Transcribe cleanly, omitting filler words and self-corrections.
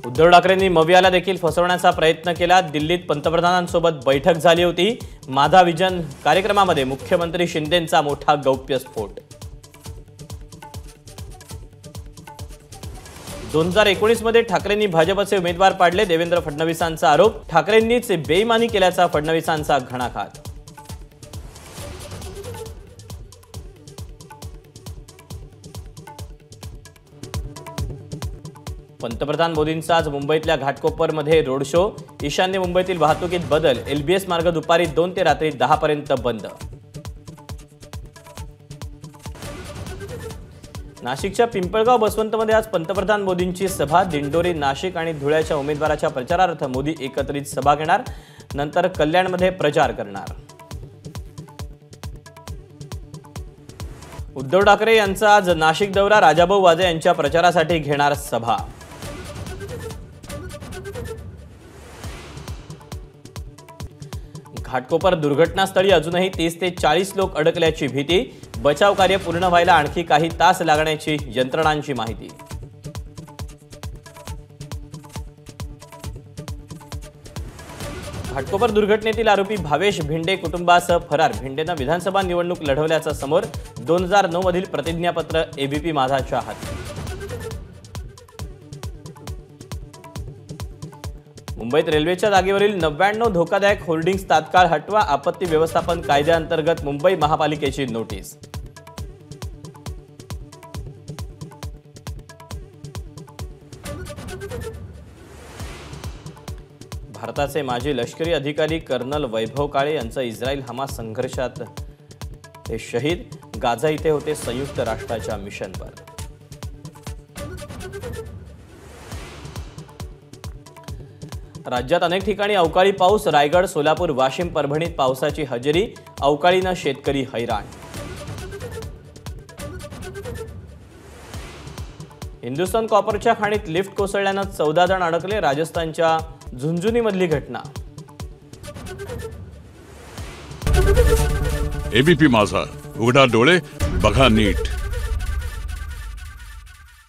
उद्धव ठाकरेंनी मवियाला देखील फसवण्याचा प्रयत्न केला। दिल्लीत पंतप्रधानांसोबत बैठक झाली होती। माझा विजन कार्यक्रमामध्ये मुख्यमंत्री शिंदेंचा मोठा गौप्यस्फोट। 2019 मध्ये ठाकरेंनी भाजपचे उमेदवार पाडले, देवेंद्र फडणवीसांचा आरोप। ठाकरेंनीच बेईमानी केल्याचा फडणवीसांचा घणाघात। पंतप्रधान मोदींचा आज मुंबईतल्या घाटकोपरमध्ये रोड शो। ईशान्य मुंबईतील वाहतुकीत बदल। एलबीएस मार्ग दुपारी 2 ते रात्री 10 पर्यंत बंद। नाशिकच्या पिंपळगाव बसवंतमध्ये आज पंतप्रधान मोदींची सभा। दिंडोरी, नाशिक आणि धुळ्याच्या उमेदवाराच्या प्रचारार्थ मोदी एकत्रित सभा घेणार, नंतर कल्याणमध्ये प्रचार करणार। उद्धव ठाकरे यांचा आज नाशिक दौरा। राजाभाऊ वाजे यांच्या प्रचारासाठी घेणार सभा। घाटकोपर दुर्घटनास्थळी अजूनही 30 ते 40 लोक अडकल्याची भीती। बचाव कार्य पूर्ण व्हायला आणखी काही तास लागण्याची यंत्रणांची माहिती। घाटकोपर दुर्घटनेतील आरोपी भावेश भिंडे कुटुंबासह फरार। भिंडेनं विधानसभा निवडणूक लढवल्याचं समोर। 2009 मधील प्रतिज्ञापत्र एबीपी माझाच्या हाती। मुंबईत रेल्वेच्या जागेवरील 99 धोकादायक होर्डिंग्स तात्काळ हटवा। आपत्ती व्यवस्थापन कायद्याअंतर्गत मुंबई महापालिकेची नोटीस। भारताचे माजी लष्करी अधिकारी कर्नल वैभव काळे यांचं इस्रायल हमास संघर्षात ते शहीद। गाझा इथे होते संयुक्त राष्ट्राच्या मिशनवर। राज्यात अनेक ठिकाणी अवकाळी पाऊस। रायगड, सोलापूर, वाशिम, परभणीत पावसाची हजेरी। अवकाळीनं शेतकरी हैराण। हिंदुस्थान कॉपरच्या खाणीत लिफ्ट कोसळल्यानं 14 जण अडकले। राजस्थानच्या झुंझुनूमधली घटना। एबीपी माझा, उघडा डोळे बघा नीट।